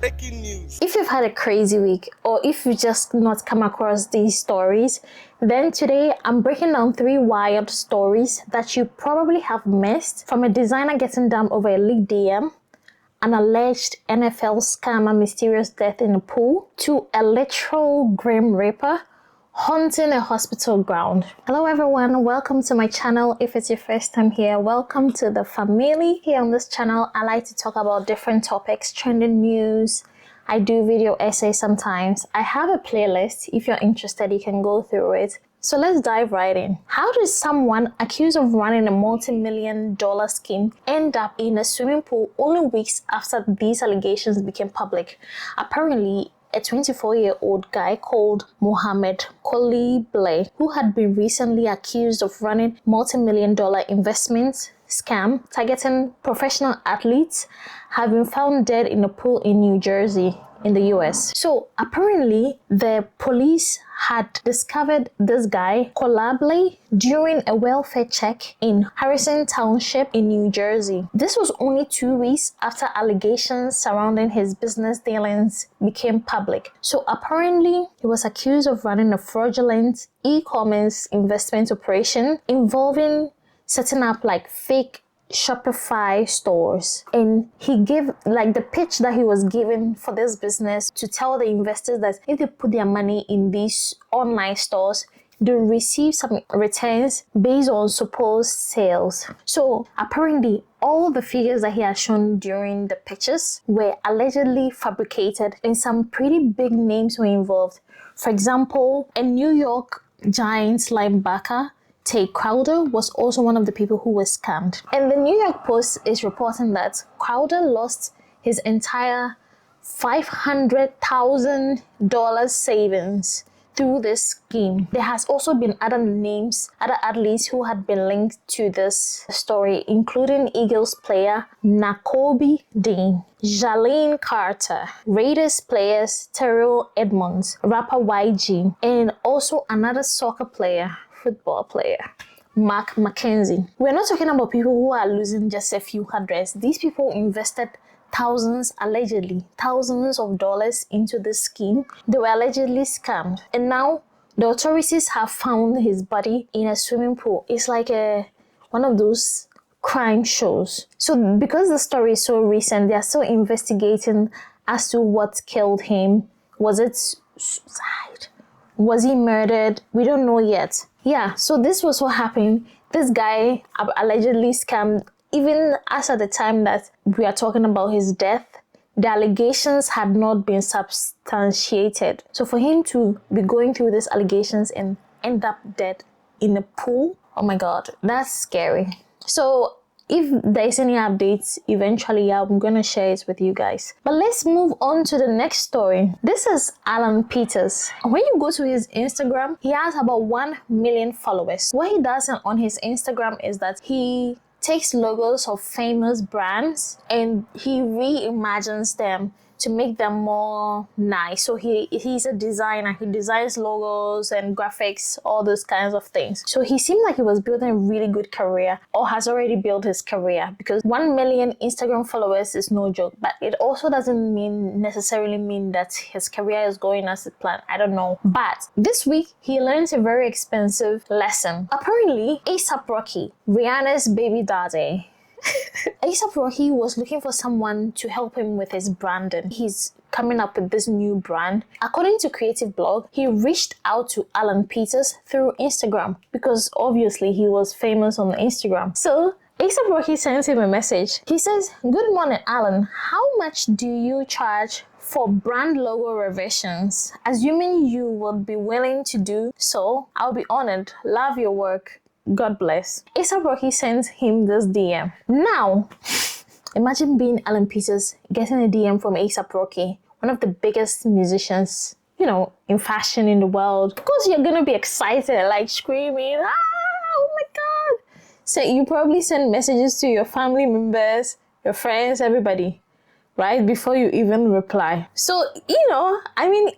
Breaking news. If you've had a crazy week or if you just not come across these stories, then today I'm breaking down 3 wild stories that you probably have missed, from a designer getting dumped over a leaked DM, an alleged NFL scammer mysterious death in a pool, to a literal grim reaper haunting a hospital ground. Hello everyone, welcome to my channel. If it's your first time here, welcome to the family. Here on this channel, I like to talk about different topics, trending news. I do video essays sometimes. I have a playlist. If you're interested, you can go through it. So let's dive right in. How does someone accused of running a multi-million-dollar scheme end up in a swimming pool only weeks after these allegations became public? Apparently, a 24-year-old guy called Mohamed Coulibaly, who had been recently accused of running multi-million-dollar investment scam targeting professional athletes, have been found dead in a pool in New Jersey in the US. So apparently the police had discovered this guy, Coulibaly, during a welfare check in Harrison Township in New Jersey. This was only 2 weeks after allegations surrounding his business dealings became public. So apparently he was accused of running a fraudulent e-commerce investment operation involving setting up like fake Shopify stores, and he gave like the pitch that he was given for this business to tell the investors that if they put their money in these online stores, they'll receive some returns based on supposed sales. So apparently all the figures that he had shown during the pitches were allegedly fabricated, and some pretty big names were involved. For example, a New York Giants linebacker, Tay Crowder, was also one of the people who was scammed. And the New York Post is reporting that Crowder lost his entire $500,000 savings through this scheme. There has also been other athletes who had been linked to this story, including Eagles player Nakobe Dean, Jalen Carter, Raiders players Terrell Edmonds, rapper YG, and also another football player, Mark McKenzie. We're not talking about people who are losing just a few hundreds. These people invested allegedly thousands of dollars into this scheme. They were allegedly scammed. And now the authorities have found his body in a swimming pool. It's like one of those crime shows. So because the story is so recent, they are still investigating as to what killed him. Was it suicide? Was he murdered? We don't know yet. Yeah, so this was what happened. This guy allegedly scammed. Even as at the time that we are talking about his death, the allegations had not been substantiated. So for him to be going through these allegations and end up dead in a pool, oh my God, that's scary. So if there's any updates, eventually I'm gonna share it with you guys. But let's move on to the next story. This is Alan Peters. When you go to his Instagram, he has about 1 million followers. What he does on his Instagram is that he takes logos of famous brands and he reimagines them to make them more nice. So he's a designer. He designs logos and graphics, all those kinds of things. So he seemed like he was building a really good career, or has already built his career, because 1 million Instagram followers is no joke. But it also doesn't necessarily mean that his career is going as planned. I don't know. But this week he learned a very expensive lesson. Apparently, A$AP Rocky, Rihanna's baby daddy, A$AP Rocky was looking for someone to help him with his branding. He's coming up with this new brand. According to Creative Blog, he reached out to Alan Peters through Instagram because obviously he was famous on Instagram. So A$AP Rocky sends him a message. He says, "Good morning, Alan. How much do you charge for brand logo revisions? Assuming you would be willing to do so, I'll be honored. Love your work. God bless." A$AP Rocky sends him this DM. Now, imagine being Alan Peters getting a DM from A$AP Rocky, one of the biggest musicians, in fashion in the world. Of course, you're gonna be excited, like screaming, oh my God. So you probably send messages to your family members, your friends, everybody, right? Before you even reply. So,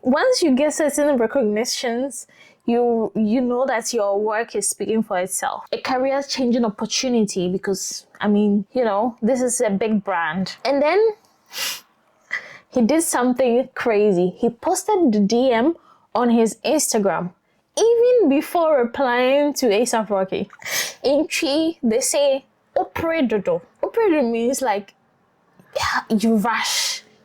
once you get certain recognitions, you know that your work is speaking for itself. A career changing opportunity, because I mean, this is a big brand. And then he did something crazy. He posted the DM on his Instagram even before replying to A$AP Rocky. In Chi, they say opredodo. Opredodo means like you're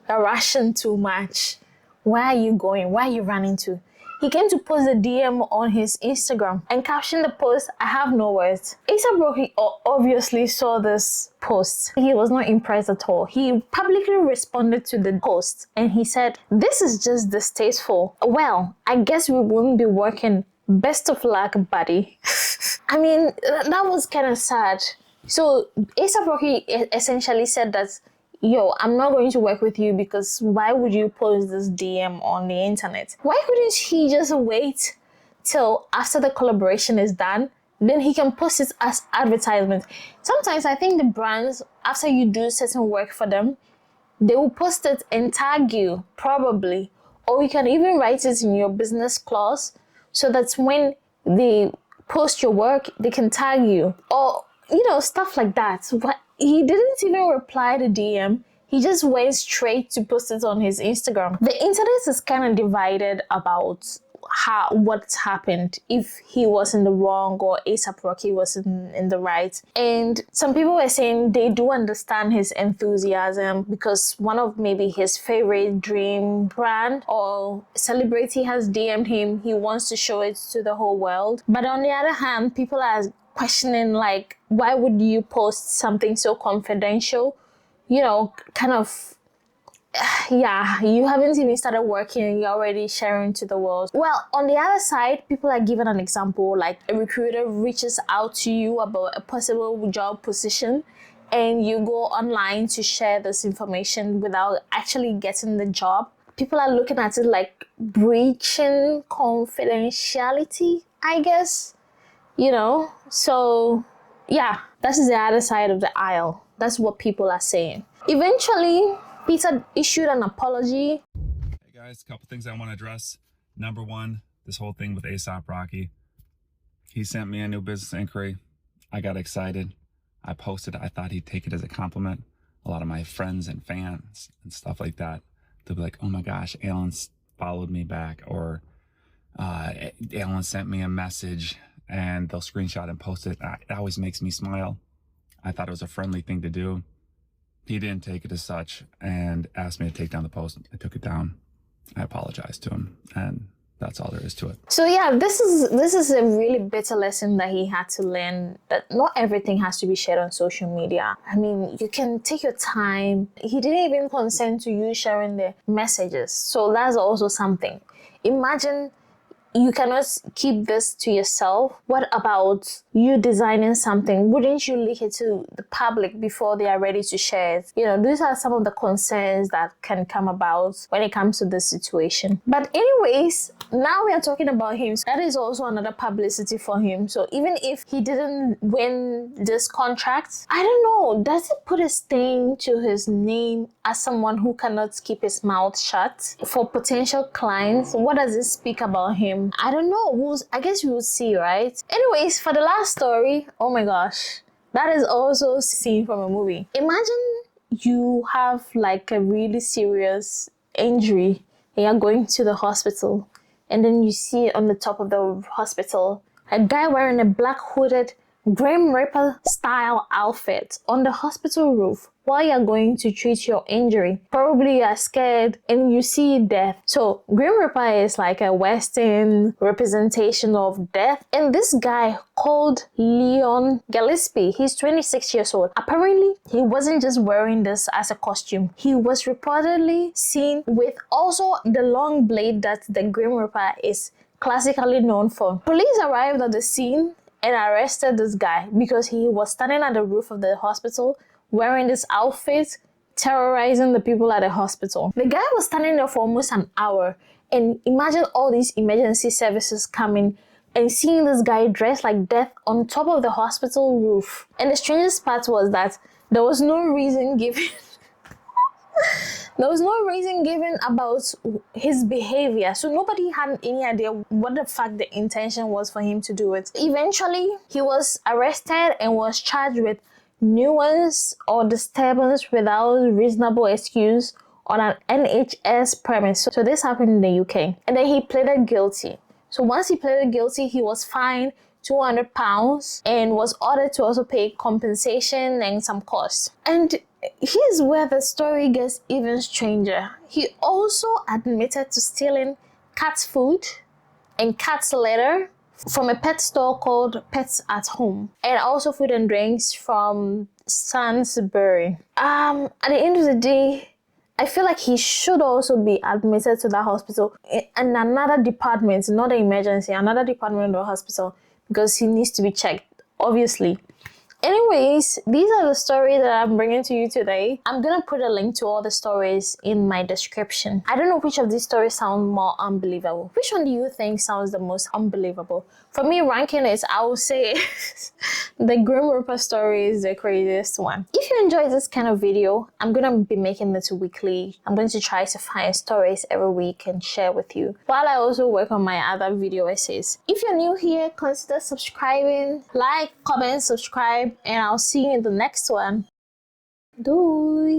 rushing too much. Where are you going? Where are you running to? He came to post a DM on his Instagram and captioned the post, "I have no words." A$AP Rocky obviously saw this post. He was not impressed at all. He publicly responded to the post and he said, "This is just distasteful. Well, I guess we won't be working. Best of luck, buddy." I mean, that was kind of sad. So A$AP Rocky essentially said that, "Yo, I'm not going to work with you because why would you post this DM on the internet? Why couldn't he just wait till after the collaboration is done? Then he can post it as advertisement." Sometimes I think the brands, after you do certain work for them, they will post it and tag you, probably. Or you can even write it in your business clause so that when they post your work, they can tag you. Or, stuff like that. But he didn't even reply to DM. He just went straight to post it on his Instagram. The internet is kind of divided about what's happened, if he was in the wrong or A$AP Rocky was in the right. And some people were saying they do understand his enthusiasm because one of maybe his favorite dream brand or celebrity has DM'd him. He wants to show it to the whole world. But on the other hand, people are questioning, like, why would you post something so confidential? Kind of, you haven't even started working and you're already sharing to the world. Well, on the other side, people are given an example, like a recruiter reaches out to you about a possible job position and you go online to share this information without actually getting the job. People are looking at it like breaching confidentiality, I guess. So yeah, that's the other side of the aisle. That's what people are saying. Eventually, Peter issued an apology. Hey guys, a couple things I want to address. Number one, this whole thing with A$AP Rocky. He sent me a new business inquiry. I got excited. I posted it. I thought he'd take it as a compliment. A lot of my friends and fans and stuff like that, they'll be like, "Oh my gosh, Alan followed me back," or Alan sent me a message, and they'll screenshot and post it. It always makes me smile. I thought it was a friendly thing to do. He didn't take it as such and asked me to take down the post. I took it down. I apologized to him, and that's all there is to it. So yeah, this is a really bitter lesson that he had to learn, that not everything has to be shared on social media. I mean, you can take your time. He didn't even consent to you sharing the messages. So that's also something. Imagine you cannot keep this to yourself. What about you designing something? Wouldn't you leak it to the public before they are ready to share it? These are some of the concerns that can come about when it comes to this situation. But anyways, now we are talking about him. That is also another publicity for him. So even if he didn't win this contract, I don't know, does it put a stain to his name as someone who cannot keep his mouth shut for potential clients? What does it speak about him? I don't know. I guess we will see, right? Anyways, for the last story, oh my gosh, that is also a scene from a movie. Imagine you have like a really serious injury and you're going to the hospital, and then you see on the top of the hospital a guy wearing a black hooded Grim Reaper style outfit on the hospital roof while you're going to treat your injury. Probably you're scared and you see death. So Grim Reaper is like a Western representation of death. And this guy called Leon Gillespie, he's 26 years old. Apparently, he wasn't just wearing this as a costume. He was reportedly seen with also the long blade that the Grim Reaper is classically known for. Police arrived at the scene and arrested this guy because he was standing at the roof of the hospital wearing this outfit, terrorizing the people at the hospital. The guy was standing there for almost an hour, and imagine all these emergency services coming and seeing this guy dressed like death on top of the hospital roof. And the strangest part was that there was no reason given There was no reason given about his behavior, so nobody had any idea what the fuck the intention was for him to do it. Eventually, he was arrested and was charged with nuisance or disturbance without reasonable excuse on an NHS premise. So this happened in the UK. And then he pleaded guilty. So once he pleaded guilty, he was fined £200 and was ordered to also pay compensation and some costs. And here's where the story gets even stranger. He also admitted to stealing cat food and cat's litter from a pet store called Pets at Home, and also food and drinks from Sainsbury. At the end of the day, I feel like he should also be admitted to that hospital in another department, not an emergency, another department of the hospital, because he needs to be checked, obviously. Anyways, these are the stories that I'm bringing to you today. I'm gonna put a link to all the stories in my description. I don't know which of these stories sound more unbelievable. Which one do you think sounds the most unbelievable? For me, ranking is, I would say the Grim Reaper story is the craziest one. If you enjoy this kind of video, I'm gonna be making this weekly. I'm going to try to find stories every week and share with you, while I also work on my other video essays. If you're new here, consider subscribing, like, comment, subscribe, and I'll see you in the next one. Doei!